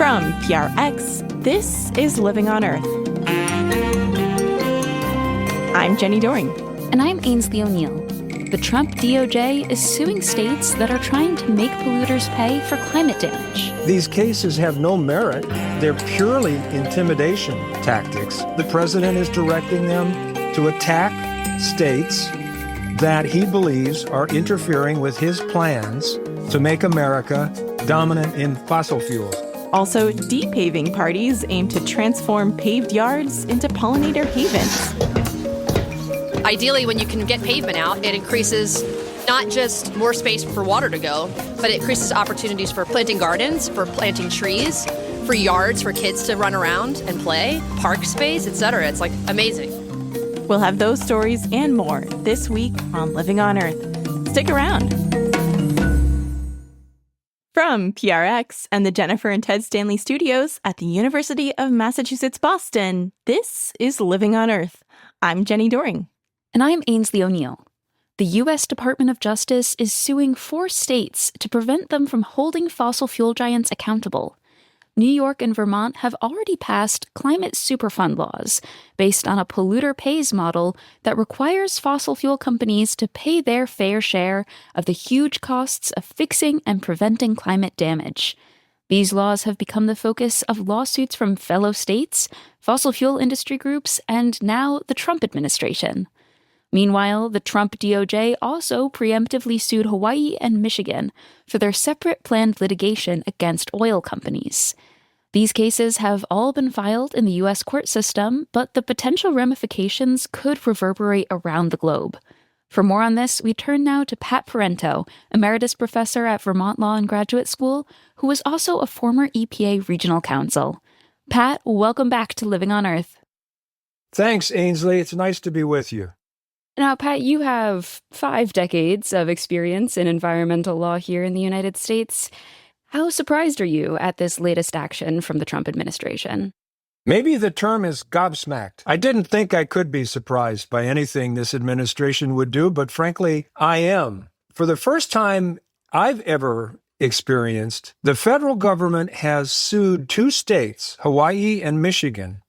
From PRX, this is Living on Earth. I'm Jenny Doring. And I'm Ainsley O'Neill. The Trump DOJ is suing states that are trying to make polluters pay for climate damage. These cases have no merit. They're purely intimidation tactics. The president is directing them to attack states that he believes are interfering with his plans to make America dominant in fossil fuels. Also, depaving parties aim to transform paved yards into pollinator havens. Ideally, when you can get pavement out, it increases not just more space for water to go, but it increases opportunities for planting gardens, for planting trees, for yards for kids to run around and play, park space, etc. It's like amazing. We'll have those stories and more this week on Living on Earth. Stick around. From PRX and the Jennifer and Ted Stanley studios at the University of Massachusetts, Boston, this is Living on Earth. I'm Jenny Doring. And I'm Ainsley O'Neill. The U.S. Department of Justice is suing 4 states to prevent them from holding fossil fuel giants accountable. New York and Vermont have already passed climate superfund laws based on a polluter pays model that requires fossil fuel companies to pay their fair share of the huge costs of fixing and preventing climate damage. These laws have become the focus of lawsuits from fellow states, fossil fuel industry groups, and now the Trump administration. Meanwhile, the Trump DOJ also preemptively sued Hawaii and Michigan for their separate planned litigation against oil companies. These cases have all been filed in the U.S. court system, but the potential ramifications could reverberate around the globe. For more on this, we turn now to Pat Parento, emeritus professor at Vermont Law and Graduate School, who was also a former EPA regional counsel. Pat, welcome back to Living on Earth. Thanks, Ainsley. It's nice to be with you. Now, Pat, you have 5 decades of experience in environmental law here in the United States. How surprised are you at this latest action from the Trump administration? Maybe the term is gobsmacked. I didn't think I could be surprised by anything this administration would do, but frankly, I am. For the first time I've ever experienced, the federal government has sued 2 states, Hawaii and Michigan,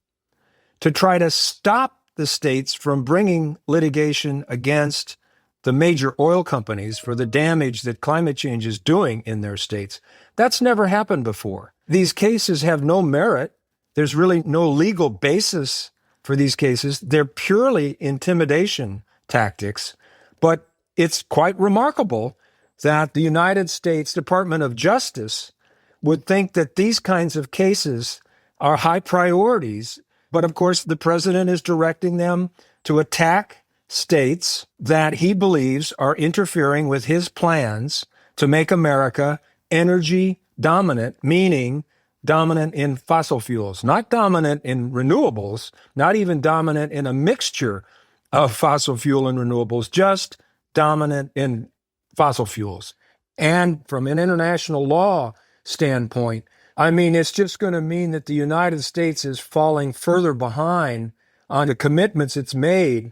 to try to stop the states from bringing litigation against the major oil companies for the damage that climate change is doing in their states. That's never happened before. These cases have no merit. There's really no legal basis for these cases. They're purely intimidation tactics. But it's quite remarkable that the United States Department of Justice would think that these kinds of cases are high priorities. But of course, the president is directing them to attack states that he believes are interfering with his plans to make America energy dominant, meaning dominant in fossil fuels, not dominant in renewables, not even dominant in a mixture of fossil fuel and renewables, just dominant in fossil fuels. And from an international law standpoint, I mean, it's just going to mean that the United States is falling further behind on the commitments it's made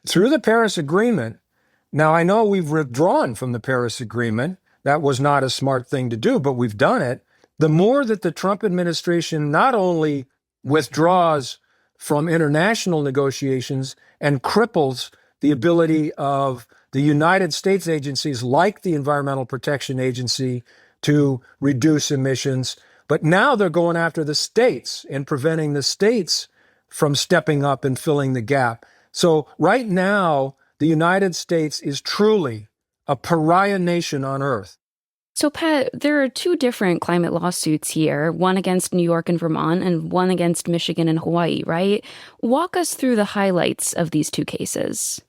through the Paris Agreement. Now, I know we've withdrawn from the Paris Agreement. That was not a smart thing to do, but we've done it. The more that the Trump administration not only withdraws from international negotiations and cripples the ability of the United States agencies like the Environmental Protection Agency to reduce emissions, but now they're going after the states and preventing the states from stepping up and filling the gap. So right now, the United States is truly a pariah nation on Earth. So, Pat, there are 2 different climate lawsuits here, one against New York and Vermont and one against Michigan and Hawaii, right? Walk us through the highlights of these 2 cases.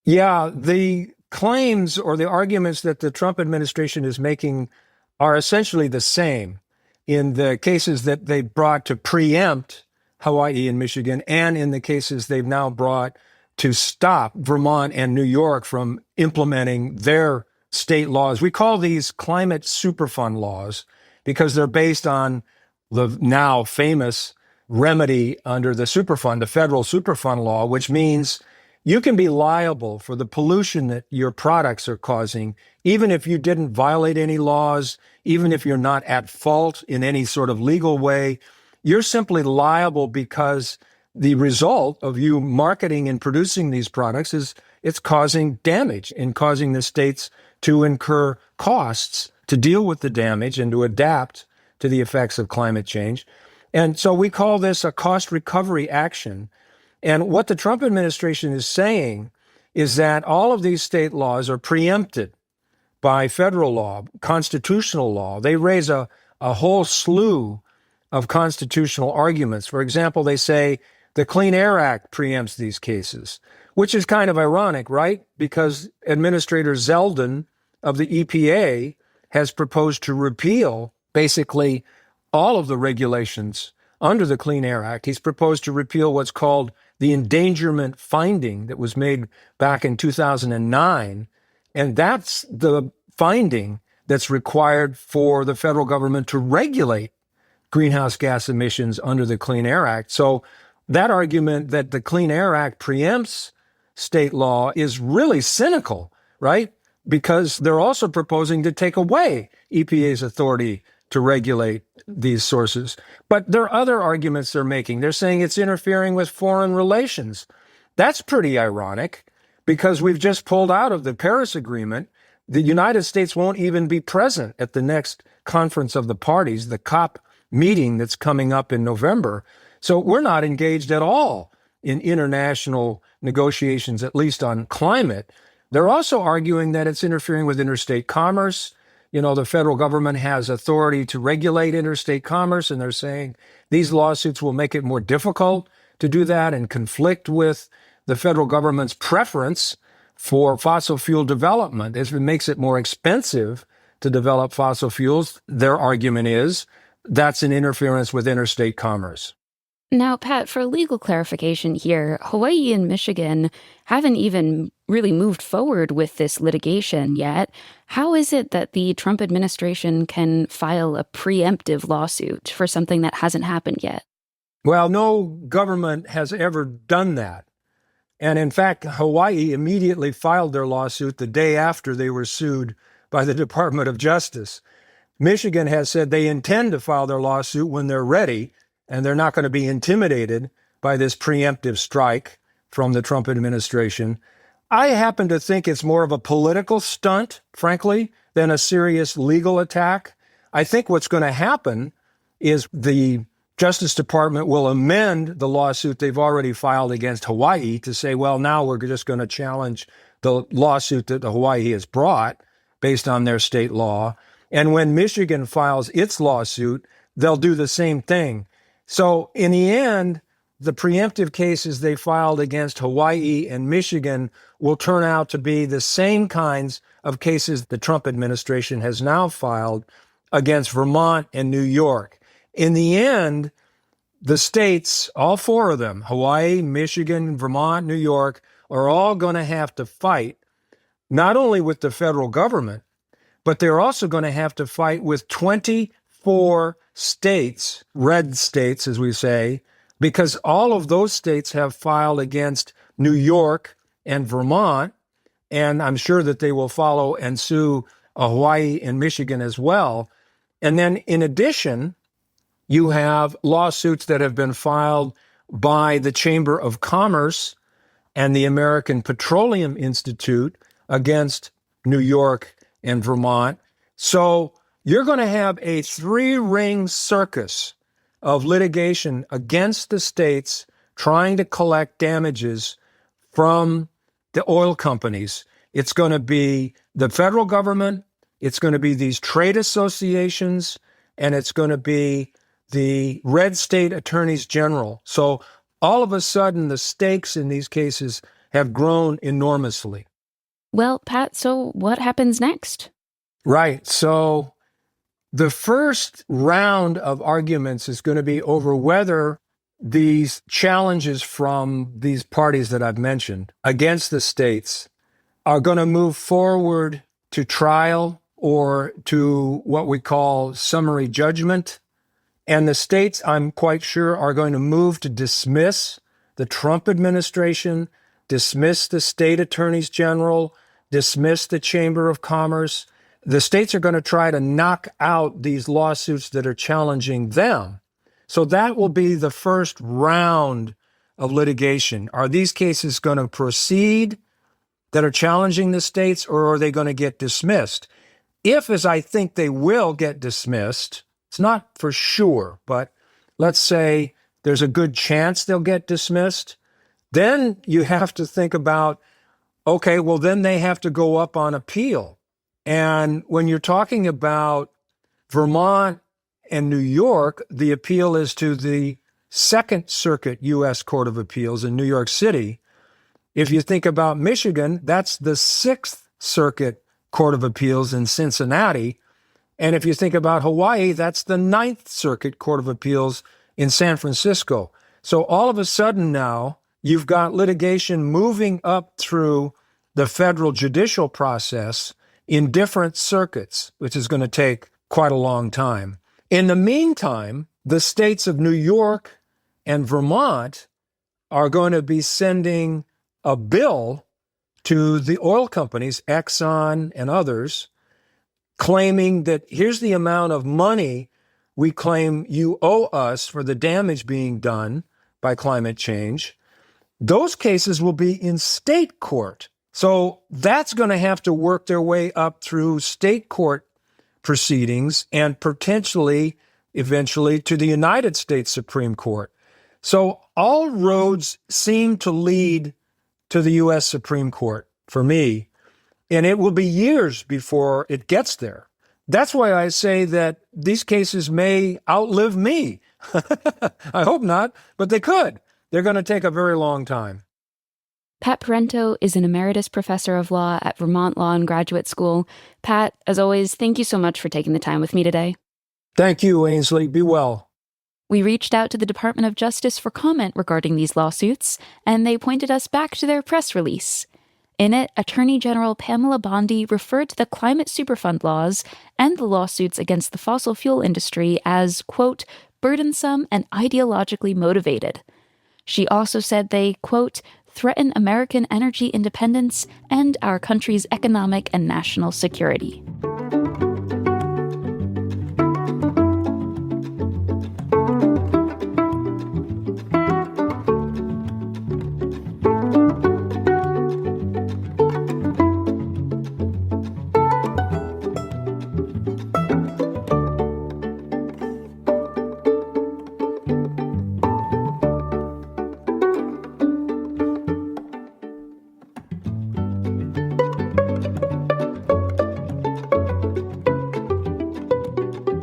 Yeah, the claims or the arguments that the Trump administration is making are essentially the same in the cases that they brought to preempt Hawaii and Michigan, and in the cases they've now brought to stop Vermont and New York from implementing their state laws. We call these climate superfund laws because they're based on the now famous remedy under the superfund, the federal superfund law, which means you can be liable for the pollution that your products are causing, even if you didn't violate any laws, even if you're not at fault in any sort of legal way. You're simply liable because the result of you marketing and producing these products is it's causing damage and causing the states to incur costs to deal with the damage and to adapt to the effects of climate change. And so we call this a cost recovery action. And what the Trump administration is saying is that all of these state laws are preempted by federal law, constitutional law. They raise a whole slew of constitutional arguments. For example, they say the Clean Air Act preempts these cases, which is kind of ironic, right? Because Administrator Zeldin of the EPA has proposed to repeal basically all of the regulations under the Clean Air Act. He's proposed to repeal what's called the endangerment finding that was made back in 2009. And that's the finding that's required for the federal government to regulate greenhouse gas emissions under the Clean Air Act. So that argument that the Clean Air Act preempts state law is really cynical, right? Because they're also proposing to take away EPA's authority to regulate these sources. But there are other arguments they're making. They're saying it's interfering with foreign relations. That's pretty ironic because we've just pulled out of the Paris Agreement. The United States won't even be present at the next conference of the parties, the COP meeting that's coming up in November. So we're not engaged at all in international negotiations, at least on climate. They're also arguing that it's interfering with interstate commerce. You know, the federal government has authority to regulate interstate commerce, and they're saying these lawsuits will make it more difficult to do that and conflict with the federal government's preference for fossil fuel development. As it makes it more expensive to develop fossil fuels, their argument is that's an interference with interstate commerce. Now, Pat, for legal clarification here, Hawaii and Michigan haven't even really moved forward with this litigation yet. How is it that the Trump administration can file a preemptive lawsuit for something that hasn't happened yet? Well, no government has ever done that. And in fact, Hawaii immediately filed their lawsuit the day after they were sued by the Department of Justice. Michigan has said they intend to file their lawsuit when they're ready, and they're not going to be intimidated by this preemptive strike from the Trump administration. I happen to think it's more of a political stunt, frankly, than a serious legal attack. I think what's going to happen is the Justice Department will amend the lawsuit they've already filed against Hawaii to say, well, now we're just going to challenge the lawsuit that Hawaii has brought based on their state law. And when Michigan files its lawsuit, they'll do the same thing. So in the end, the preemptive cases they filed against Hawaii and Michigan will turn out to be the same kinds of cases the Trump administration has now filed against Vermont and New York. In the end, the states, all four of them, Hawaii, Michigan, Vermont, New York, are all going to have to fight, not only with the federal government, but they're also going to have to fight with 24 states, red states, as we say, because all of those states have filed against New York and Vermont, and I'm sure that they will follow and sue Hawaii and Michigan as well. And then in addition, you have lawsuits that have been filed by the Chamber of Commerce and the American Petroleum Institute against New York and Vermont. So you're going to have a three-ring circus of litigation against the states trying to collect damages from the oil companies. It's going to be the federal government, it's going to be these trade associations, and it's going to be the red state attorneys general. So all of a sudden, the stakes in these cases have grown enormously. Well, Pat, so what happens next? Right. So the first round of arguments is going to be over whether these challenges from these parties that I've mentioned against the states are going to move forward to trial or to what we call summary judgment. And the states, I'm quite sure, are going to move to dismiss the Trump administration, dismiss the state attorneys general, dismiss the Chamber of Commerce. The states are going to try to knock out these lawsuits that are challenging them. So that will be the first round of litigation. Are these cases going to proceed that are challenging the states, or are they going to get dismissed? If, as I think they will get dismissed, it's not for sure, but let's say there's a good chance they'll get dismissed, then you have to think about, okay, well, then they have to go up on appeal. And when you're talking about Vermont and New York, the appeal is to the Second Circuit U.S. Court of Appeals in New York City. If you think about Michigan, that's the Sixth Circuit Court of Appeals in Cincinnati. And if you think about Hawaii, that's the Ninth Circuit Court of Appeals in San Francisco. So all of a sudden now, you've got litigation moving up through the federal judicial process in different circuits, which is going to take quite a long time. In the meantime, the states of New York and Vermont are going to be sending a bill to the oil companies, Exxon and others, claiming that here's the amount of money we claim you owe us for the damage being done by climate change. Those cases will be in state court. So that's going to have to work their way up through state court proceedings and potentially, eventually, to the United States Supreme Court. So all roads seem to lead to the U.S. Supreme Court for me, and it will be years before it gets there. That's why I say that these cases may outlive me. I hope not, but they could. They're going to take a very long time. Pat Parento is an emeritus professor of law at Vermont Law and Graduate School. Pat, as always, thank you so much for taking the time with me today. Thank you, Ainsley. Be well. We reached out to the Department of Justice for comment regarding these lawsuits, and they pointed us back to their press release. In it, Attorney General Pamela Bondi referred to the climate superfund laws and the lawsuits against the fossil fuel industry as, quote, burdensome and ideologically motivated. She also said they, quote, threaten American energy independence and our country's economic and national security.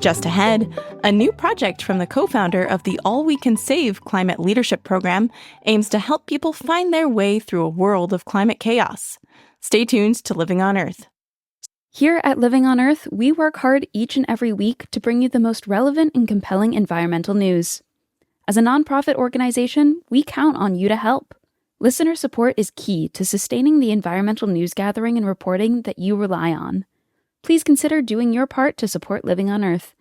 Just ahead, a new project from the co-founder of the All We Can Save climate leadership program aims to help people find their way through a world of climate chaos. Stay tuned to Living on Earth. Here at Living on Earth, we work hard each and every week to bring you the most relevant and compelling environmental news. As a nonprofit organization, we count on you to help. Listener support is key to sustaining the environmental news gathering and reporting that you rely on. Please consider doing your part to support Living on Earth.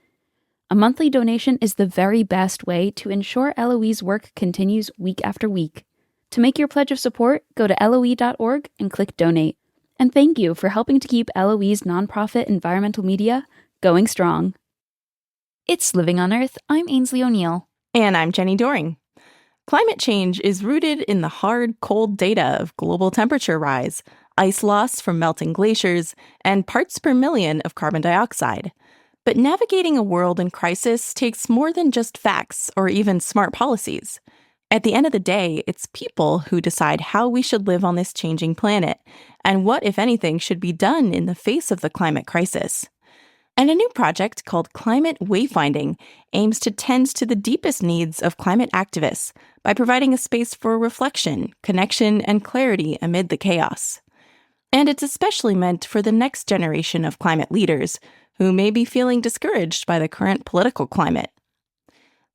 A monthly donation is the very best way to ensure LOE's work continues week after week. To make your pledge of support, go to LOE.org and click Donate. And thank you for helping to keep LOE's nonprofit environmental media going strong. It's Living on Earth. I'm Ainsley O'Neill. And I'm Jenny Doring. Climate change is rooted in the hard, cold data of global temperature rise, ice loss from melting glaciers, and parts per million of carbon dioxide. But navigating a world in crisis takes more than just facts or even smart policies. At the end of the day, it's people who decide how we should live on this changing planet, and what, if anything, should be done in the face of the climate crisis. And a new project called Climate Wayfinding aims to tend to the deepest needs of climate activists by providing a space for reflection, connection, and clarity amid the chaos. And it's especially meant for the next generation of climate leaders who may be feeling discouraged by the current political climate.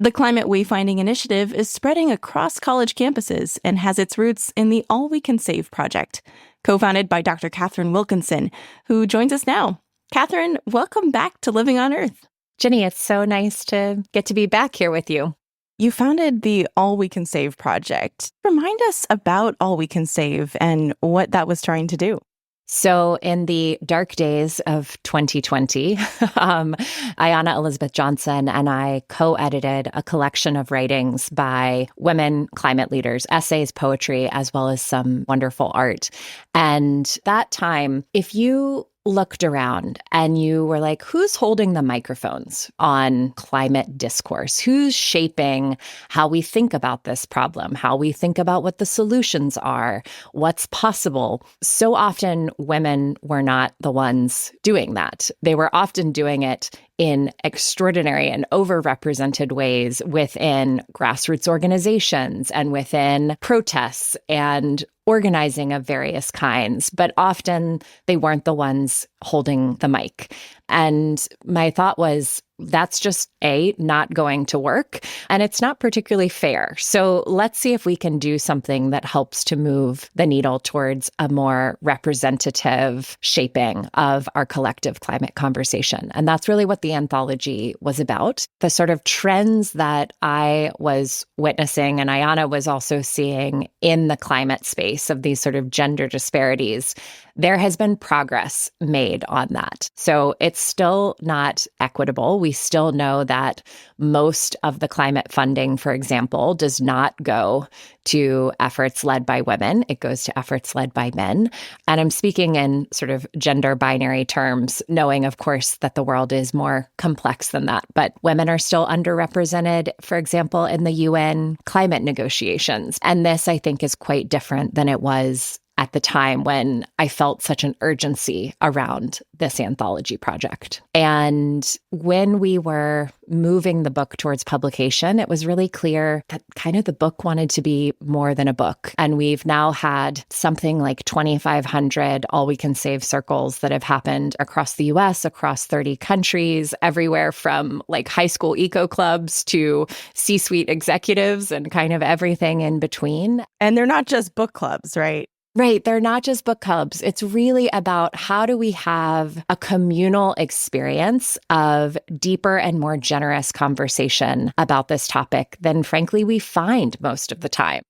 The Climate Wayfinding initiative is spreading across college campuses and has its roots in the All We Can Save project, co-founded by Dr. Katharine Wilkinson, who joins us now. Katharine, welcome back to Living on Earth. Jenny, it's so nice to get to be back here with you. You founded the All We Can Save project. Remind us about All We Can Save and what that was trying to do. So in the dark days of 2020, Ayanna Elizabeth Johnson and I co-edited a collection of writings by women climate leaders, essays, poetry, as well as some wonderful art. And that time, if you looked around and you were like, who's holding the microphones on climate discourse? Who's shaping how we think about this problem, how we think about what the solutions are, what's possible? So often women were not the ones doing that. They were often doing it in extraordinary and overrepresented ways within grassroots organizations and within protests and organizing of various kinds, but often they weren't the ones holding the mic. And my thought was, that's just not going to work. And it's not particularly fair. So let's see if we can do something that helps to move the needle towards a more representative shaping of our collective climate conversation. And that's really what the anthology was about. The sort of trends that I was witnessing and Ayanna was also seeing in the climate space of these sort of gender disparities, there has been progress made on that. So it's still not equitable. We still know that most of the climate funding, for example, does not go to efforts led by women. It goes to efforts led by men. And I'm speaking in sort of gender binary terms, knowing, of course, that the world is more complex than that. But women are still underrepresented, for example, in the UN climate negotiations. And this, I think, is quite different than it was at the time when I felt such an urgency around this anthology project. And when we were moving the book towards publication, it was really clear that kind of the book wanted to be more than a book. And we've now had something like 2,500 All We Can Save circles that have happened across the U.S., across 30 countries, everywhere from like high school eco clubs to C-suite executives and kind of everything in between. And they're not just book clubs, right? Right. They're not just book clubs. It's really about how do we have a communal experience of deeper and more generous conversation about this topic than, frankly, we find most of the time.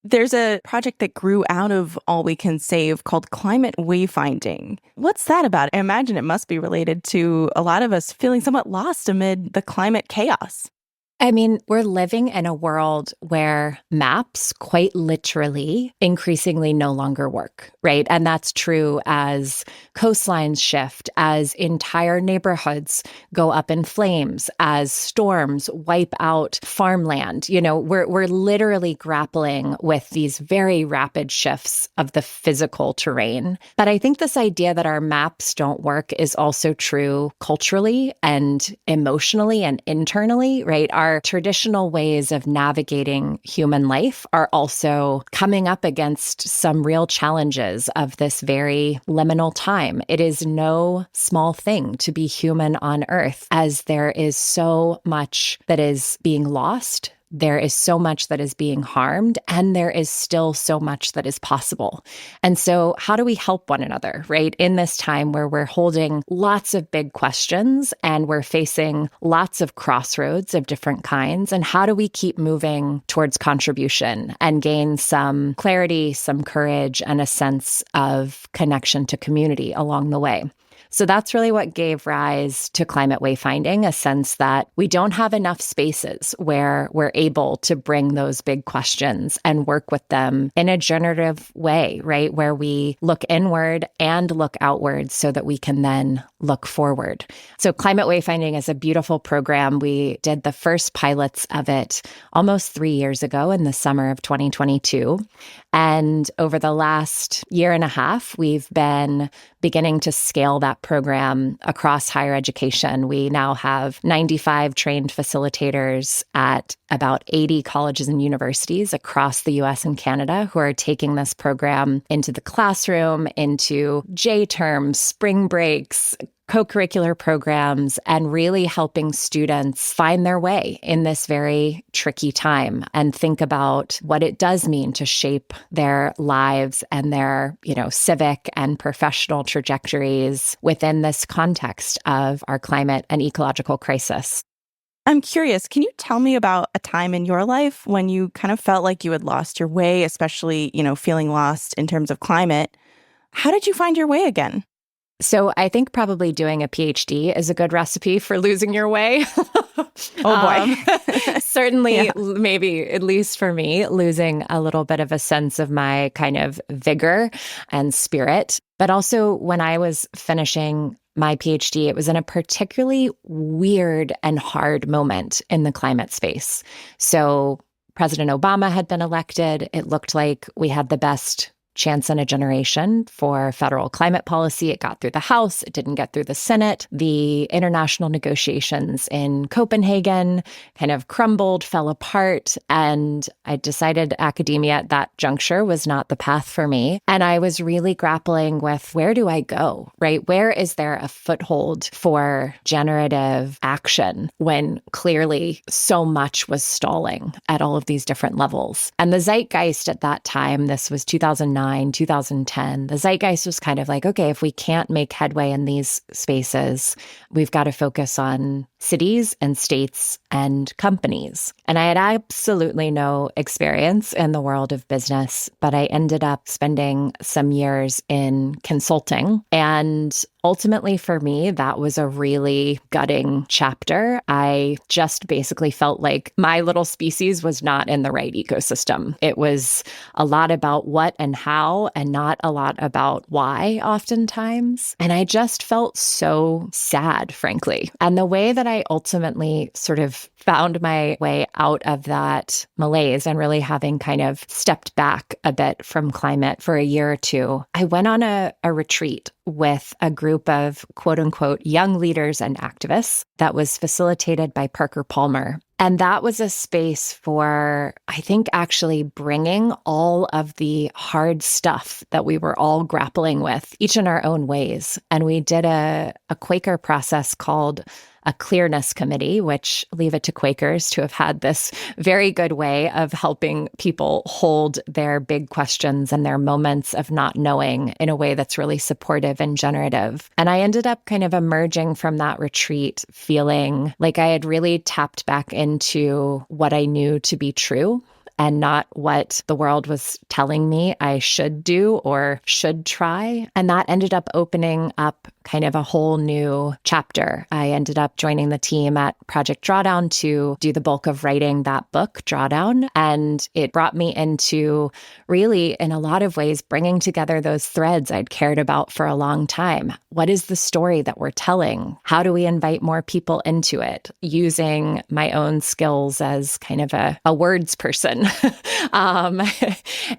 There's a project that grew out of All We Can Save called Climate Wayfinding. What's that about? I imagine it must be related to a lot of us feeling somewhat lost amid the climate chaos. I mean, we're living in a world where maps quite literally increasingly no longer work, right? And that's true as coastlines shift, as entire neighborhoods go up in flames, as storms wipe out farmland. You know, we're literally grappling with these very rapid shifts of the physical terrain. But I think this idea that our maps don't work is also true culturally and emotionally and internally, right? Our traditional ways of navigating human life are also coming up against some real challenges of this very liminal time. It is no small thing to be human on Earth, as there is so much that is being lost. There is so much that is being harmed, and there is still so much that is possible. And so how do we help one another, right? In this time where we're holding lots of big questions and we're facing lots of crossroads of different kinds, and how do we keep moving towards contribution and gain some clarity, some courage, and a sense of connection to community along the way? So that's really what gave rise to Climate Wayfinding, a sense that we don't have enough spaces where we're able to bring those big questions and work with them in a generative way, right? Where we look inward and look outward so that we can then look forward. So Climate Wayfinding is a beautiful program. We did the first pilots of it almost 3 years ago in the summer of 2022. And over the last year and a half, we've been beginning to scale that program across higher education. We now have 95 trained facilitators at about 80 colleges and universities across the US and Canada who are taking this program into the classroom, into J terms, spring breaks, co-curricular programs, and really helping students find their way in this very tricky time and think about what it does mean to shape their lives and their, civic and professional trajectories within this context of our climate and ecological crisis. I'm curious, can you tell me about a time in your life when you kind of felt like you had lost your way, especially, feeling lost in terms of climate? How did you find your way again? So I think probably doing a PhD is a good recipe for losing your way. Oh, boy. Certainly, Yeah. maybe, at least for me, losing a little bit of a sense of my kind of vigor and spirit. But also when I was finishing my PhD, it was in a particularly weird and hard moment in the climate space. So President Obama had been elected. It looked like we had the best chance in a generation for federal climate policy. It got through the House. It didn't get through the Senate. The international negotiations in Copenhagen kind of crumbled, fell apart. And I decided academia at that juncture was not the path for me. And I was really grappling with, where do I go, right? Where is there a foothold for generative action when clearly so much was stalling at all of these different levels? And the zeitgeist at that time, this was 2009, 2010, the zeitgeist was kind of like, okay, if we can't make headway in these spaces, we've got to focus on cities and states and companies. And I had absolutely no experience in the world of business, but I ended up spending some years in consulting. And ultimately, for me, that was a really gutting chapter. I just basically felt like my little species was not in the right ecosystem. It was a lot about what and how, and not a lot about why, oftentimes. And I just felt so sad, frankly. And the way that I ultimately sort of found my way out of that malaise and really having kind of stepped back a bit from climate for a year or two, I went on a retreat with a group of quote unquote young leaders and activists that was facilitated by Parker Palmer. And that was a space for, I think, actually bringing all of the hard stuff that we were all grappling with, each in our own ways. And we did a Quaker process called a clearness committee, which leave it to Quakers to have had this very good way of helping people hold their big questions and their moments of not knowing in a way that's really supportive and generative. And I ended up kind of emerging from that retreat feeling like I had really tapped back into what I knew to be true and not what the world was telling me I should do or should try. And that ended up opening up kind of a whole new chapter. I ended up joining the team at Project Drawdown to do the bulk of writing that book, Drawdown. And it brought me into really, in a lot of ways, bringing together those threads I'd cared about for a long time. What is the story that we're telling? How do we invite more people into it? Using my own skills as kind of a words person. And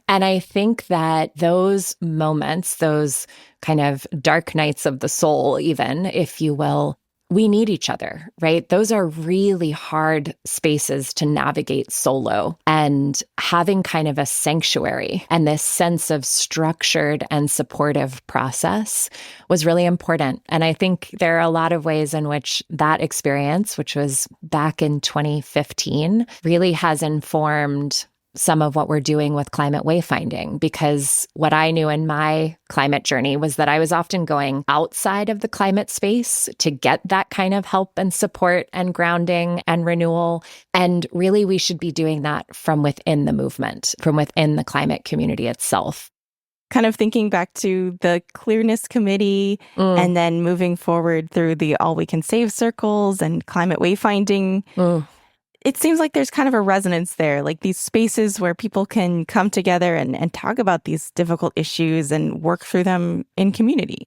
I think that those moments, those kind of dark nights of the soul, even, if you will, we need each other, right? Those are really hard spaces to navigate solo. And having kind of a sanctuary and this sense of structured and supportive process was really important. And I think there are a lot of ways in which that experience, which was back in 2015, really has informed some of what we're doing with climate wayfinding, because what I knew in my climate journey was that I was often going outside of the climate space to get that kind of help and support and grounding and renewal. And really, we should be doing that from within the movement, from within the climate community itself. Kind of thinking back to the Clearness Committee and then moving forward through the All We Can Save circles and climate wayfinding. It seems like there's kind of a resonance there, like these spaces where people can come together and talk about these difficult issues and work through them in community.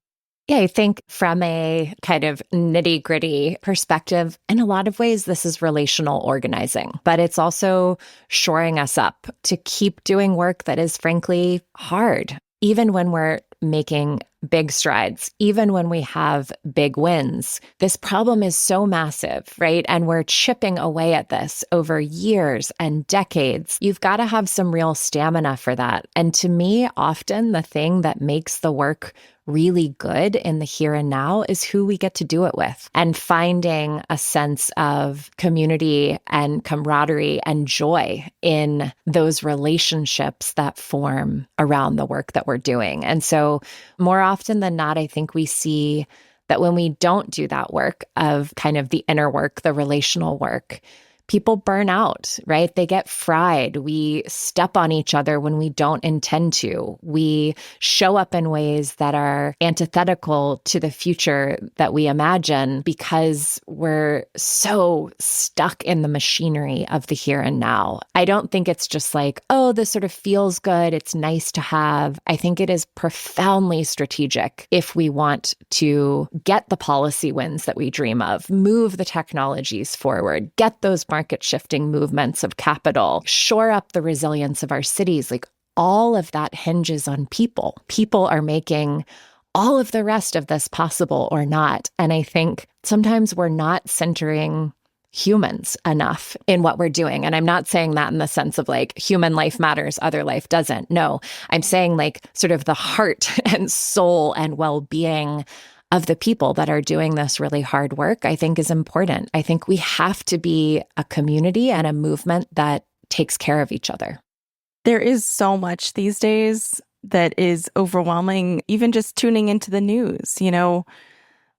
Yeah, I think from a kind of nitty-gritty perspective, in a lot of ways, this is relational organizing, but it's also shoring us up to keep doing work that is frankly hard, even when we're making big strides, even when we have big wins. This problem is so massive, right? And we're chipping away at this over years and decades. You've got to have some real stamina for that. And to me, often the thing that makes the work really good in the here and now is who we get to do it with, and finding a sense of community and camaraderie and joy in those relationships that form around the work that we're doing. And so more often than not, I think we see that when we don't do that work of kind of the inner work, the relational work, people burn out, right? They get fried. We step on each other when we don't intend to. We show up in ways that are antithetical to the future that we imagine because we're so stuck in the machinery of the here and now. I don't think it's just like, oh, this sort of feels good. It's nice to have. I think it is profoundly strategic if we want to get the policy wins that we dream of, move the technologies forward, get those market shifting movements of capital, shore up the resilience of our cities. Like all of that hinges on people. People are making all of the rest of this possible or not. And I think sometimes we're not centering humans enough in what we're doing. And I'm not saying that in the sense of like human life matters, other life doesn't. No, I'm saying like sort of the heart and soul and well-being of the people that are doing this really hard work, I think is important. I think we have to be a community and a movement that takes care of each other. There is so much these days that is overwhelming, even just tuning into the news.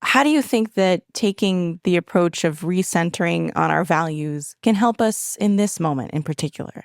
How do you think that taking the approach of recentering on our values can help us in this moment in particular?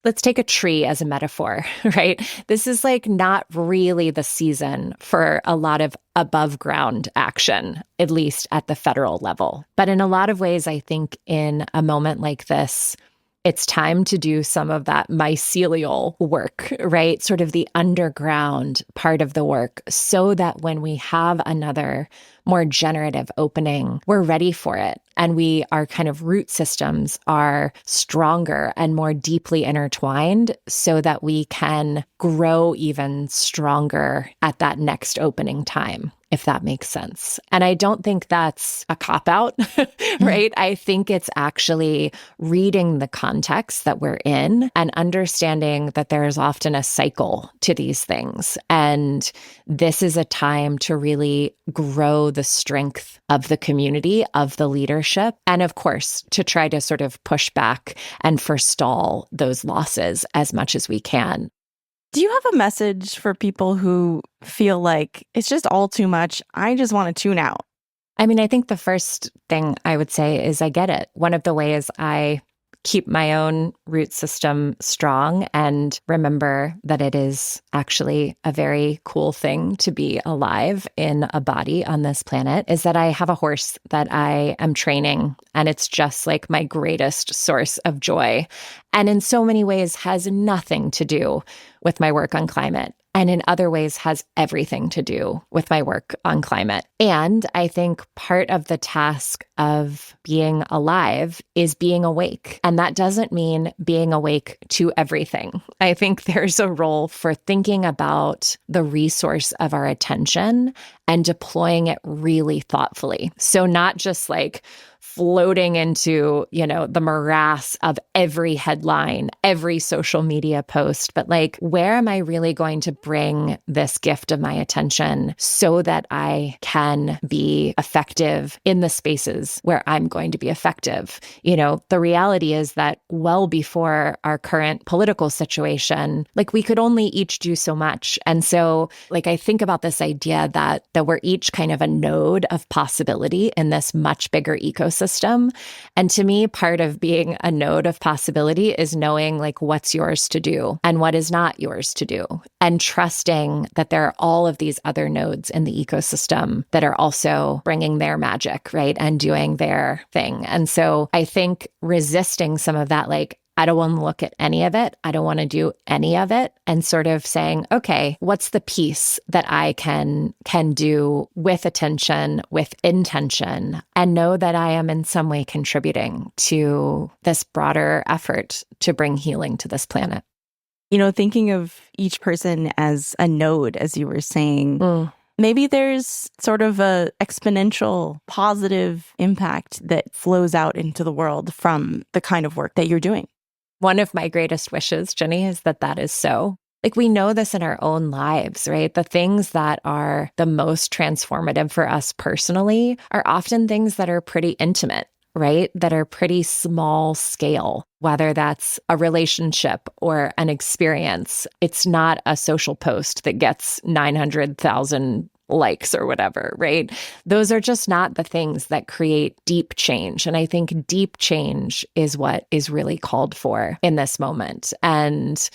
Let's take a tree as a metaphor, right? This is like not really the season for a lot of above ground action, at least at the federal level. But in a lot of ways, I think in a moment like this, it's time to do some of that mycelial work, right? Sort of the underground part of the work so that when we have another more generative opening, we're ready for it. And our kind of root systems are stronger and more deeply intertwined so that we can grow even stronger at that next opening time, if that makes sense. And I don't think that's a cop-out, right? I think it's actually reading the context that we're in and understanding that there is often a cycle to these things. And this is a time to really grow the strength of the community, of the leadership, and of course, to try to sort of push back and forestall those losses as much as we can. Do you have a message for people who feel like it's just all too much? I just want to tune out. I mean, I think the first thing I would say is I get it. One of the ways I keep my own root system strong and remember that it is actually a very cool thing to be alive in a body on this planet is that I have a horse that I am training, and it's just like my greatest source of joy. And in so many ways has nothing to do with my work on climate. And in other ways has everything to do with my work on climate. And I think part of the task of being alive is being awake. And that doesn't mean being awake to everything. I think there's a role for thinking about the resource of our attention and deploying it really thoughtfully. So not just like floating into, the morass of every headline, every social media post, but like, where am I really going to bring this gift of my attention so that I can be effective in the spaces where I'm going to be effective? The reality is that well before our current political situation, like we could only each do so much. And so like, I think about this idea that we're each kind of a node of possibility in this much bigger ecosystem. And to me, part of being a node of possibility is knowing like what's yours to do and what is not yours to do, and trusting that there are all of these other nodes in the ecosystem that are also bringing their magic, right, and doing their thing. And so I think resisting some of that, like, I don't want to look at any of it. I don't want to do any of it. And sort of saying, okay, what's the piece that I can do with attention, with intention, and know that I am in some way contributing to this broader effort to bring healing to this planet. Thinking of each person as a node, as you were saying, maybe there's sort of a exponential positive impact that flows out into the world from the kind of work that you're doing. One of my greatest wishes, Jenny, is that is so. Like, we know this in our own lives, right? The things that are the most transformative for us personally are often things that are pretty intimate, right? That are pretty small scale, whether that's a relationship or an experience. It's not a social post that gets 900,000 likes or whatever, right? Those are just not the things that create deep change. And I think deep change is what is really called for in this moment. And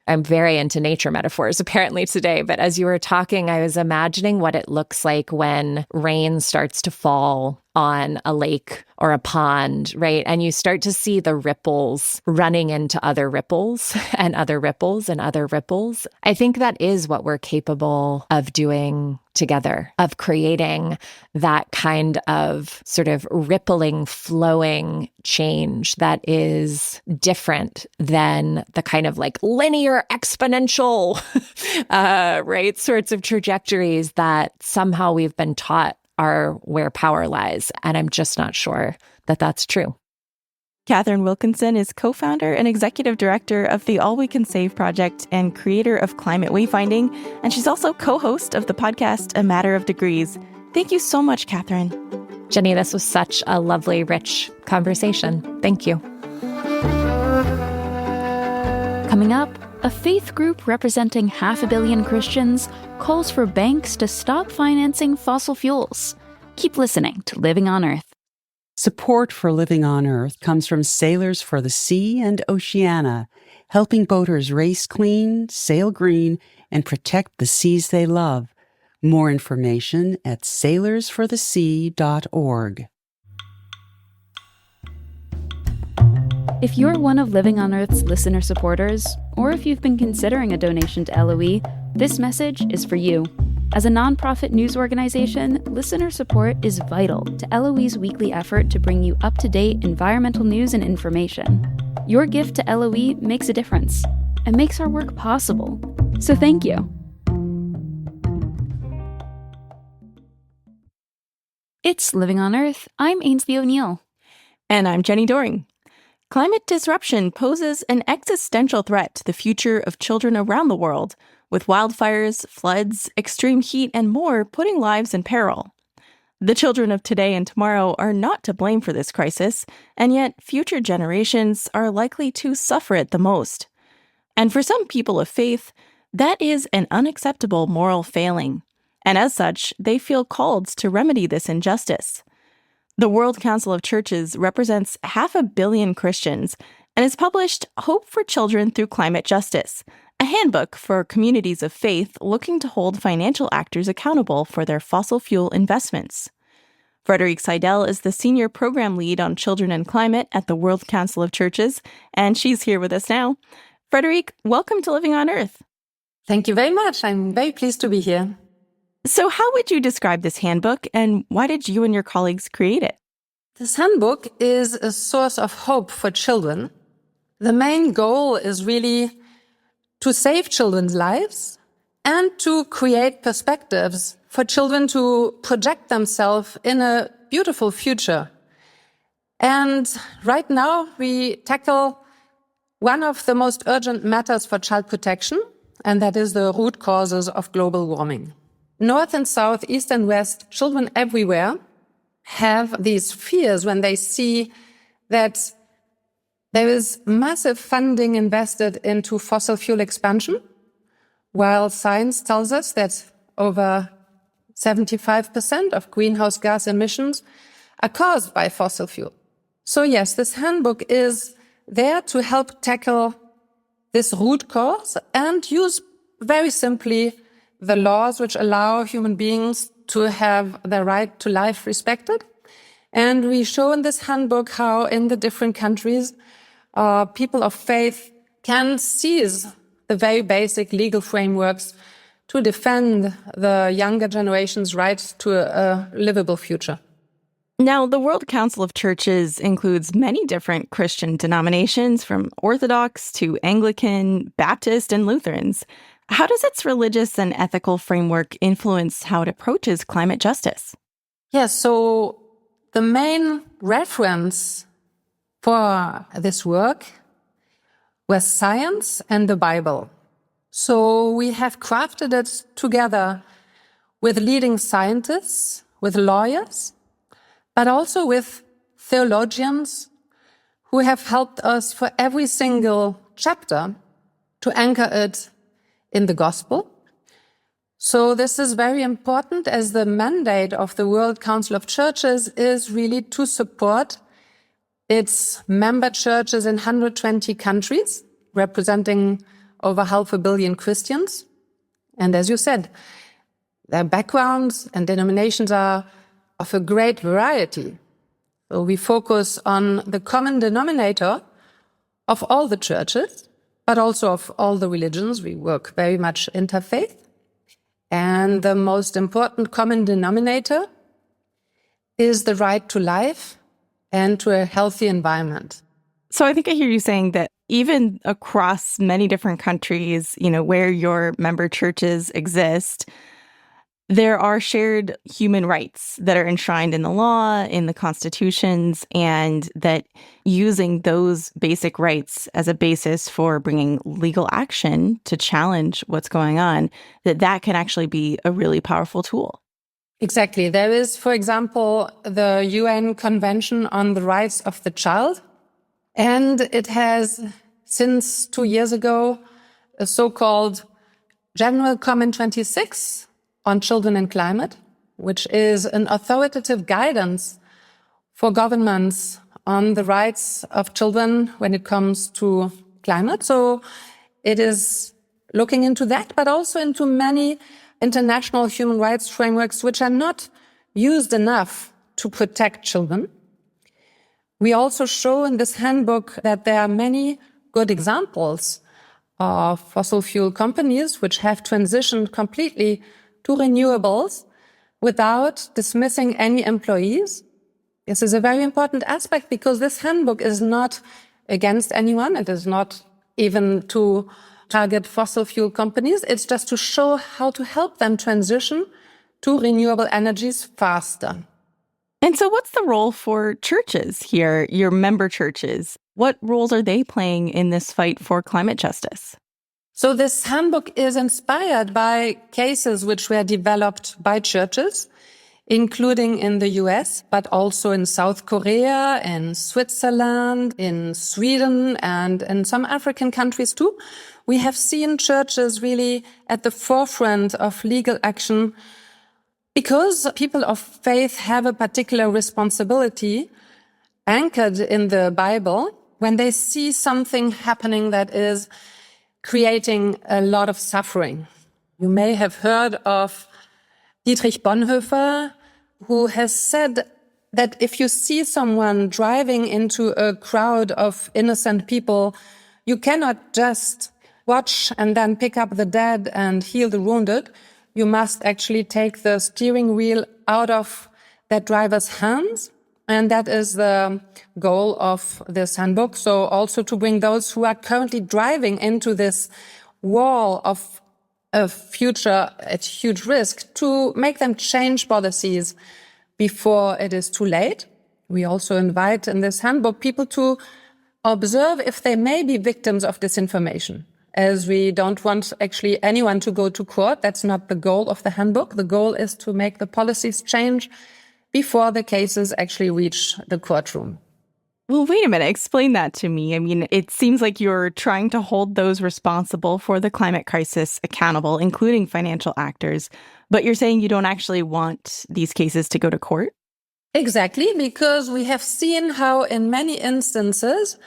I'm very into nature metaphors apparently today, but as you were talking, I was imagining what it looks like when rain starts to fall on a lake or a pond, right? And you start to see the ripples running into other ripples and other ripples and other ripples. I think that is what we're capable of doing together, of creating that kind of sort of rippling, flowing change that is different than the kind of like linear exponential, right, sorts of trajectories that somehow we've been taught are where power lies. And I'm just not sure that that's true. Katharine Wilkinson is co-founder and executive director of the All We Can Save Project and creator of Climate Wayfinding, and she's also co-host of the podcast A Matter of Degrees. Thank you so much, Katharine. Jenny, this was such a lovely, rich conversation. Thank you. Coming up, a faith group representing 500 million Christians calls for banks to stop financing fossil fuels. Keep listening to Living on Earth. Support for Living on Earth comes from Sailors for the Sea and Oceana, helping boaters race clean, sail green, and protect the seas they love. More information at sailorsforthesea.org. If you're one of Living on Earth's listener supporters, or if you've been considering a donation to LOE, this message is for you. As a nonprofit news organization, listener support is vital to LOE's weekly effort to bring you up-to-date environmental news and information. Your gift to LOE makes a difference and makes our work possible. So thank you. It's Living on Earth. I'm Ainsley O'Neill. And I'm Jenny Doring. Climate disruption poses an existential threat to the future of children around the world, with wildfires, floods, extreme heat, and more putting lives in peril. The children of today and tomorrow are not to blame for this crisis, and yet future generations are likely to suffer it the most. And for some people of faith, that is an unacceptable moral failing, and as such, they feel called to remedy this injustice. The World Council of Churches represents 500 million Christians and has published Hope for Children Through Climate Justice, a handbook for communities of faith looking to hold financial actors accountable for their fossil fuel investments. Frederique Seidel is the senior program lead on children and climate at the World Council of Churches, and she's here with us now. Frederique, welcome to Living on Earth. Thank you very much. I'm very pleased to be here. So how would you describe this handbook, and why did you and your colleagues create it? This handbook is a source of hope for children. The main goal is really to save children's lives and to create perspectives for children to project themselves in a beautiful future. And right now we tackle one of the most urgent matters for child protection, and that is the root causes of global warming. North and South, East and West, children everywhere have these fears when they see that there is massive funding invested into fossil fuel expansion, while science tells us that over 75% of greenhouse gas emissions are caused by fossil fuel. So yes, this handbook is there to help tackle this root cause and use very simply the laws which allow human beings to have their right to life respected. And we show in this handbook how in the different countries, people of faith can seize the very basic legal frameworks to defend the younger generation's right to a livable future. Now, the World Council of Churches includes many different Christian denominations, from Orthodox to Anglican, Baptist, and Lutherans. How does its religious and ethical framework influence how it approaches climate justice? Yes, so the main reference for this work was science and the Bible. So we have crafted it together with leading scientists, with lawyers, but also with theologians who have helped us for every single chapter to anchor it in the gospel, So this is very important, as the mandate of the World Council of Churches is really to support its member churches in 120 countries, representing over 500 million Christians. And as you said, their backgrounds and denominations are of a great variety. So we focus on the common denominator of all the churches, but also of all the religions. We work very much interfaith. And the most important common denominator is the right to life and to a healthy environment. So I think I hear you saying that even across many different countries, where your member churches exist, there are shared human rights that are enshrined in the law, in the constitutions, and that using those basic rights as a basis for bringing legal action to challenge what's going on, that can actually be a really powerful tool. Exactly. There is, for example, the UN Convention on the Rights of the Child, and it has, since 2 years ago, a so-called General Comment 26 on children and climate, which is an authoritative guidance for governments on the rights of children when it comes to climate. So it is looking into that, but also into many international human rights frameworks which are not used enough to protect children. We also show in this handbook that there are many good examples of fossil fuel companies which have transitioned completely to renewables without dismissing any employees. This is a very important aspect because this handbook is not against anyone. It is not even to target fossil fuel companies. It's just to show how to help them transition to renewable energies faster. And so what's the role for churches here, your member churches? What roles are they playing in this fight for climate justice? So this handbook is inspired by cases which were developed by churches, including in the U.S., but also in South Korea, in Switzerland, in Sweden, and in some African countries too. We have seen churches really at the forefront of legal action because people of faith have a particular responsibility anchored in the Bible when they see something happening that is creating a lot of suffering. You may have heard of Dietrich Bonhoeffer, who has said that if you see someone driving into a crowd of innocent people, you cannot just watch and then pick up the dead and heal the wounded. You must actually take the steering wheel out of that driver's hands. And that is the goal of this handbook. So also to bring those who are currently driving into this wall of a future at huge risk, to make them change policies before it is too late. We also invite in this handbook people to observe if they may be victims of disinformation, as we don't want actually anyone to go to court. That's not the goal of the handbook. The goal is to make the policies change before the cases actually reach the courtroom. Well, wait a minute. Explain that to me. I mean, it seems like you're trying to hold those responsible for the climate crisis accountable, including financial actors, but you're saying you don't actually want these cases to go to court? Exactly, because we have seen how in many instances,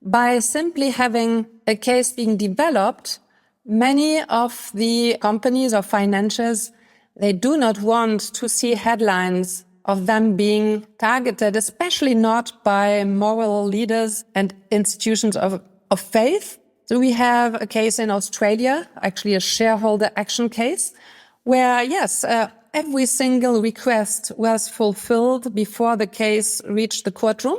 by simply having a case being developed, many of the companies or financiers, they do not want to see headlines of them being targeted, especially not by moral leaders and institutions of faith. So we have a case in Australia, actually a shareholder action case, where, yes, every single request was fulfilled before the case reached the courtroom.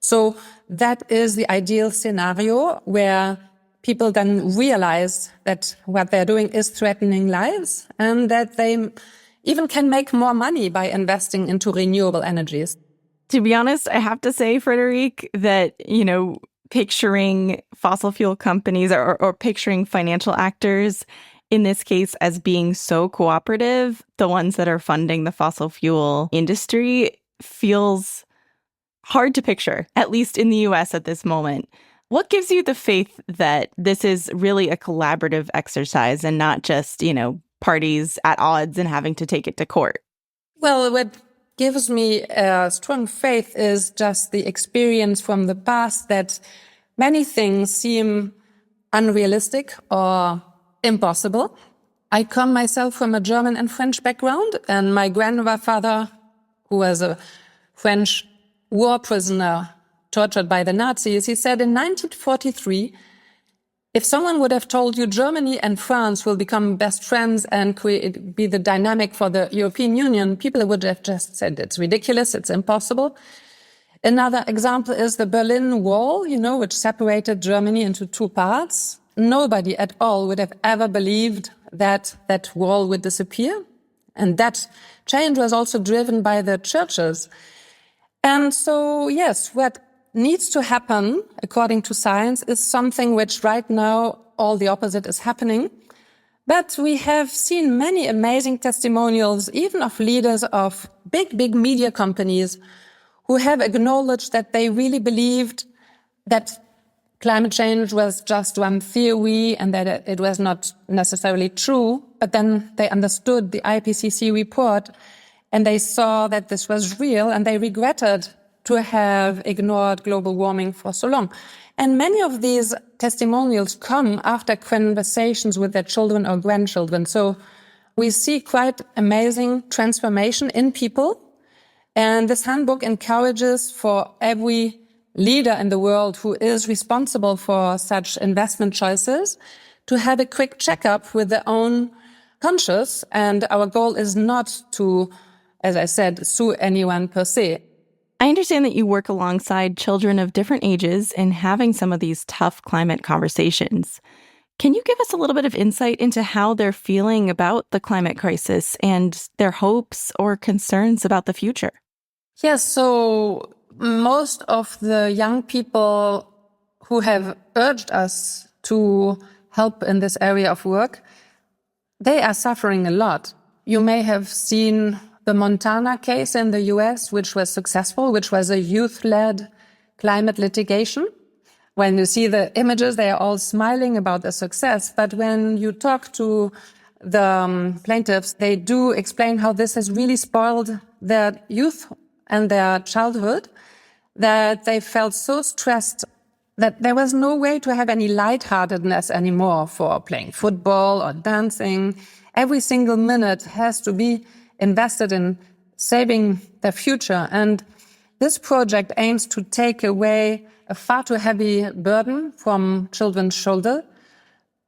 So that is the ideal scenario where people then realize that what they're doing is threatening lives and that they even can make more money by investing into renewable energies. To be honest, I have to say, Frederique, that, picturing fossil fuel companies or picturing financial actors in this case as being so cooperative, the ones that are funding the fossil fuel industry, feels hard to picture, at least in the U.S. at this moment. What gives you the faith that this is really a collaborative exercise and not just, parties at odds and having to take it to court? Well, what gives me a strong faith is just the experience from the past that many things seem unrealistic or impossible. I come myself from a German and French background, and my grandfather, who was a French war prisoner tortured by the Nazis, he said in 1943, if someone would have told you Germany and France will become best friends and be the dynamic for the European Union, people would have just said it's ridiculous, it's impossible. Another example is the Berlin Wall, which separated Germany into two parts. Nobody at all would have ever believed that that wall would disappear. And that change was also driven by the churches. And so, yes, what needs to happen, according to science, is something which right now all the opposite is happening. But we have seen many amazing testimonials, even of leaders of big media companies who have acknowledged that they really believed that climate change was just one theory and that it was not necessarily true. But then they understood the IPCC report and they saw that this was real and they regretted to have ignored global warming for so long. And many of these testimonials come after conversations with their children or grandchildren. So we see quite amazing transformation in people. And this handbook encourages for every leader in the world who is responsible for such investment choices to have a quick checkup with their own conscience. And our goal is not to, as I said, sue anyone per se. I understand that you work alongside children of different ages in having some of these tough climate conversations. Can you give us a little bit of insight into how they're feeling about the climate crisis and their hopes or concerns about the future? Yes, so most of the young people who have urged us to help in this area of work, they are suffering a lot. You may have seen the Montana case in the U.S., which was successful, which was a youth-led climate litigation. When you see the images, they are all smiling about the success. But when you talk to the plaintiffs, they do explain how this has really spoiled their youth and their childhood, that they felt so stressed that there was no way to have any lightheartedness anymore for playing football or dancing. Every single minute has to be invested in saving their future. And this project aims to take away a far too heavy burden from children's shoulders.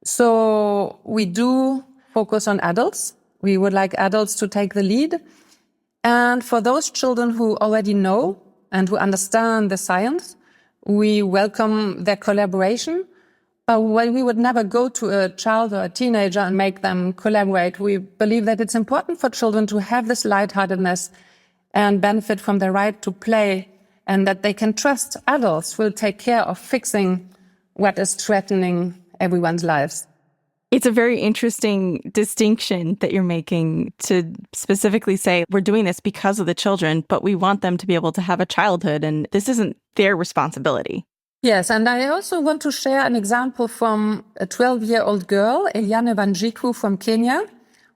So we do focus on adults. We would like adults to take the lead. And for those children who already know and who understand the science, we welcome their collaboration. But we would never go to a child or a teenager and make them collaborate. We believe that it's important for children to have this lightheartedness and benefit from the right to play, and that they can trust adults will take care of fixing what is threatening everyone's lives. It's a very interesting distinction that you're making to specifically say we're doing this because of the children, but we want them to be able to have a childhood, and this isn't their responsibility. Yes, and I also want to share an example from a 12-year-old girl, Eliane Wanjiku from Kenya,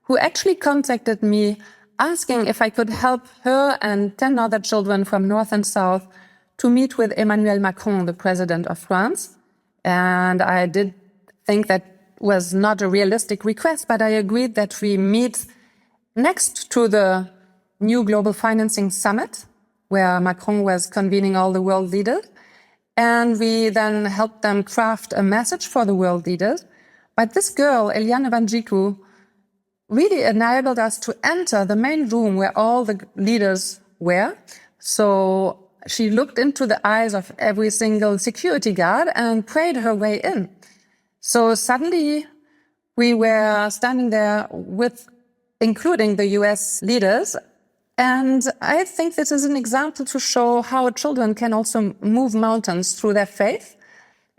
who actually contacted me asking if I could help her and 10 other children from North and South to meet with Emmanuel Macron, the president of France. And I did think that was not a realistic request, but I agreed that we meet next to the new Global Financing Summit, where Macron was convening all the world leaders. And we then helped them craft a message for the world leaders. But this girl, Eliane Wanjiku, really enabled us to enter the main room where all the leaders were. So she looked into the eyes of every single security guard and prayed her way in. So suddenly we were standing there with, including the U.S. leaders. And I think this is an example to show how children can also move mountains through their faith.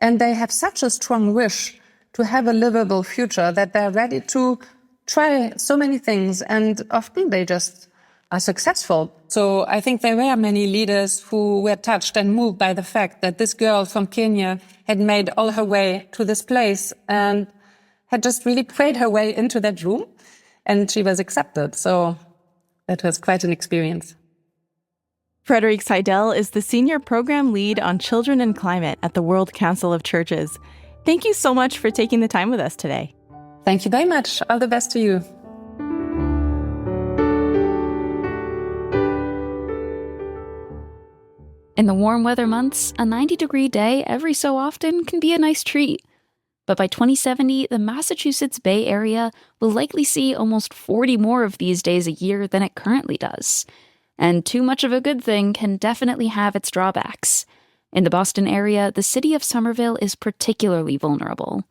And they have such a strong wish to have a livable future that they're ready to try so many things. And often they just are successful. So I think there were many leaders who were touched and moved by the fact that this girl from Kenya had made all her way to this place and had just really prayed her way into that room. and she was accepted. So that was quite an experience. Frederique Seidel is the Senior Program Lead on Children and Climate at the World Council of Churches. Thank you so much for taking the time with us today. Thank you very much. All the best to you. In the warm weather months, a 90-degree day every so often can be a nice treat. But by 2070, the Massachusetts Bay Area will likely see almost 40 more of these days a year than it currently does. And too much of a good thing can definitely have its drawbacks. In the Boston area, the city of Somerville is particularly vulnerable.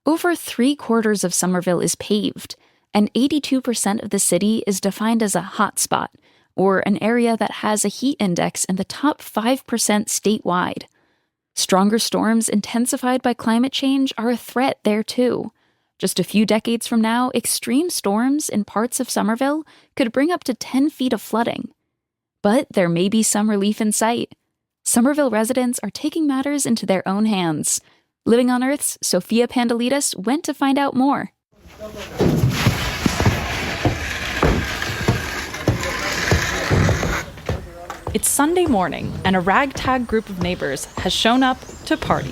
Over 3/4 of Somerville is paved, and 82% of the city is defined as a hotspot, or an area that has a heat index in the top 5% statewide. Stronger storms intensified by climate change are a threat there too. Just a few decades from now, extreme storms in parts of Somerville could bring up to 10 feet of flooding. But there may be some relief in sight. Somerville residents are taking matters into their own hands. Living on Earth's Sophia Pandalidis went to find out more. It's Sunday morning, and a ragtag group of neighbors has shown up to party.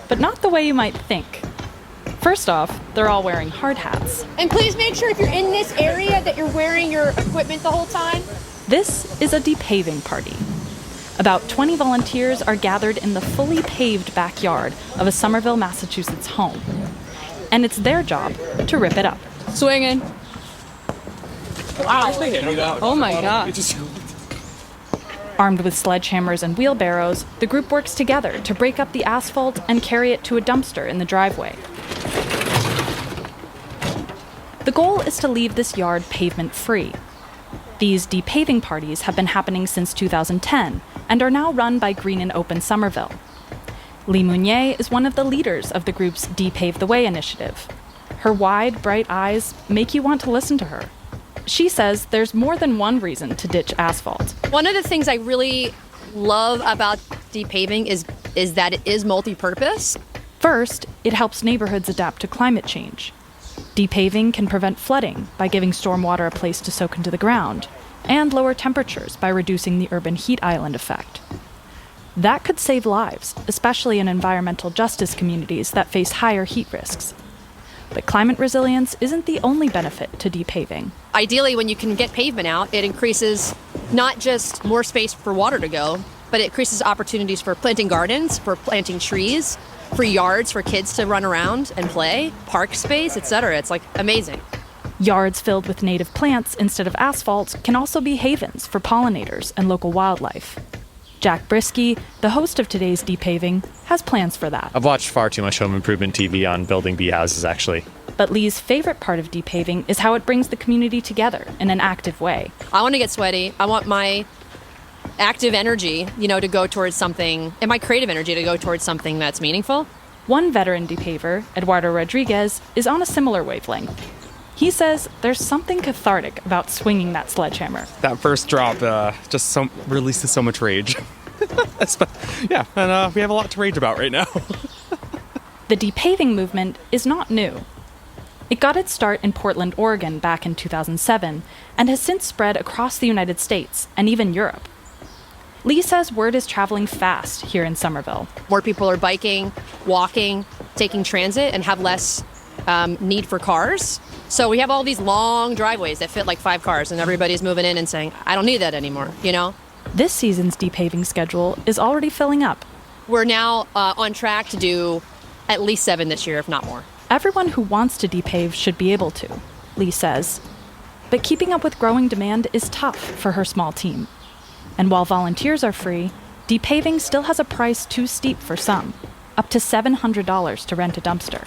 But not the way you might think. First off, they're all wearing hard hats. And please make sure if you're in this area that you're wearing your equipment the whole time. This is a depaving party. About 20 volunteers are gathered in the fully paved backyard of a Somerville, Massachusetts home. And it's their job to rip it up. Swinging. Wow. Oh my God. Armed with sledgehammers and wheelbarrows, the group works together to break up the asphalt and carry it to a dumpster in the driveway. The goal is to leave this yard pavement-free. These depaving parties have been happening since 2010 and are now run by Green and Open Somerville. Lee Mounier is one of the leaders of the group's Depave the Way initiative. Her wide, bright eyes make you want to listen to her. She says there's more than one reason to ditch asphalt. One of the things I really love about depaving is that it is multi-purpose. First, it helps neighborhoods adapt to climate change. Depaving can prevent flooding by giving stormwater a place to soak into the ground, and lower temperatures by reducing the urban heat island effect. That could save lives, especially in environmental justice communities that face higher heat risks. But climate resilience isn't the only benefit to depaving. Ideally, when you can get pavement out, it increases not just more space for water to go, but it increases opportunities for planting gardens, for planting trees, for yards for kids to run around and play, park space, etc. It's like amazing. Yards filled with native plants instead of asphalt can also be havens for pollinators and local wildlife. Jack Brisky, the host of today's Depaving, has plans for that. I've watched far too much home improvement TV on building bee houses, actually. But Lee's favorite part of Depaving is how it brings the community together in an active way. I want to get sweaty. I want my active energy, to go towards something, and my creative energy to go towards something that's meaningful. One veteran depaver, Eduardo Rodriguez, is on a similar wavelength. He says there's something cathartic about swinging that sledgehammer. That first drop releases so much rage. Yeah, and we have a lot to rage about right now. The depaving movement is not new. It got its start in Portland, Oregon back in 2007, and has since spread across the United States and even Europe. Lee says word is traveling fast here in Somerville. More people are biking, walking, taking transit, and have less need for cars. So we have all these long driveways that fit like 5 cars, and everybody's moving in and saying, I don't need that anymore, This season's depaving schedule is already filling up. We're now on track to do at least 7 this year, if not more. Everyone who wants to depave should be able to, Lee says. But keeping up with growing demand is tough for her small team. And while volunteers are free, depaving still has a price too steep for some, up to $700 to rent a dumpster.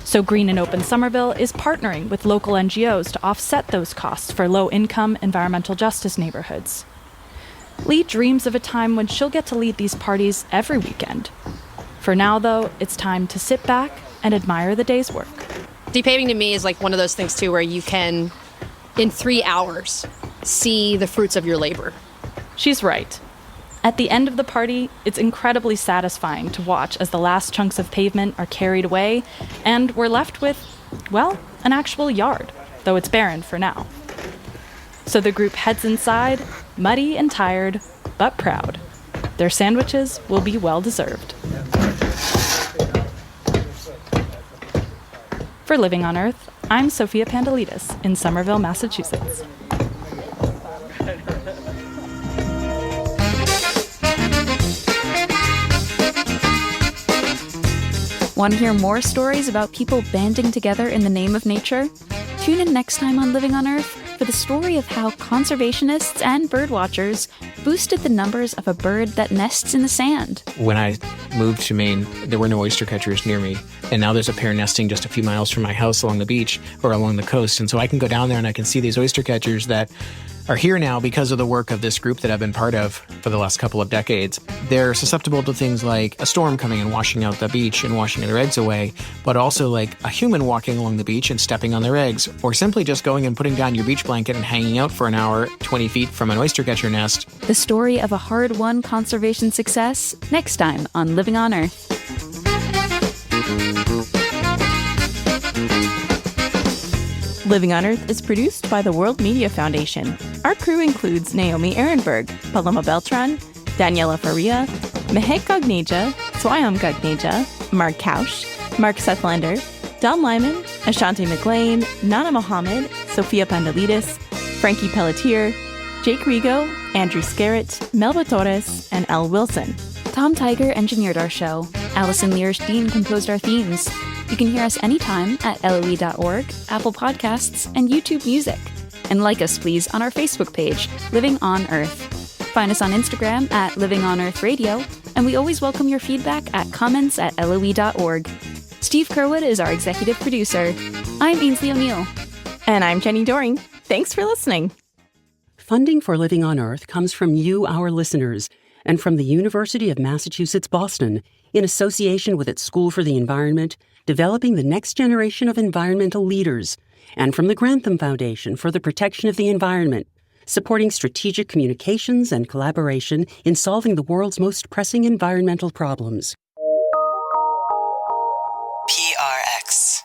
So Green and Open Somerville is partnering with local NGOs to offset those costs for low-income environmental justice neighborhoods. Lee dreams of a time when she'll get to lead these parties every weekend. For now, though, it's time to sit back and admire the day's work. Depaving to me is like one of those things, too, where you can, in 3 hours, see the fruits of your labor. She's right. At the end of the party, it's incredibly satisfying to watch as the last chunks of pavement are carried away, and we're left with, well, an actual yard, though it's barren for now. So the group heads inside, muddy and tired, but proud. Their sandwiches will be well deserved. For Living on Earth, I'm Sophia Pandelides in Somerville, Massachusetts. Want to hear more stories about people banding together in the name of nature? Tune in next time on Living on Earth for the story of how conservationists and birdwatchers boosted the numbers of a bird that nests in the sand. When I moved to Maine, there were no oyster catchers near me. And now there's a pair nesting just a few miles from my house along the beach or along the coast. And so I can go down there and I can see these oyster catchers that are here now because of the work of this group that I've been part of for the last couple of decades. They're susceptible to things like a storm coming and washing out the beach and washing their eggs away, but also like a human walking along the beach and stepping on their eggs, or simply just going and putting down your beach blanket and hanging out for an hour 20 feet from an oyster catcher nest. The story of a hard-won conservation success next time on Living on Earth. Living on Earth is produced by the World Media Foundation. Our crew includes Naomi Ehrenberg, Paloma Beltran, Daniela Faria, Mehek Gagneja, Swayam Gagneja, Mark Kausch, Mark Sethlander, Don Lyman, Ashanti McLean, Nana Mohammed, Sophia Pandelides, Frankie Pelletier, Jake Rigo, Andrew Scarrett, Melba Torres, and Elle Wilson. Tom Tiger engineered our show. Allison Lierstein composed our themes. You can hear us anytime at LOE.org, Apple Podcasts, and YouTube Music. And like us, please, on our Facebook page, Living on Earth. Find us on Instagram at Living on Earth Radio, and we always welcome your feedback at comments@LOE.org. Steve Kerwood is our executive producer. I'm Ainsley O'Neill. And I'm Jenny Doring. Thanks for listening. Funding for Living on Earth comes from you, our listeners, and from the University of Massachusetts Boston, in association with its School for the Environment, developing the next generation of environmental leaders, and from the Grantham Foundation for the Protection of the Environment, supporting strategic communications and collaboration in solving the world's most pressing environmental problems. PRX.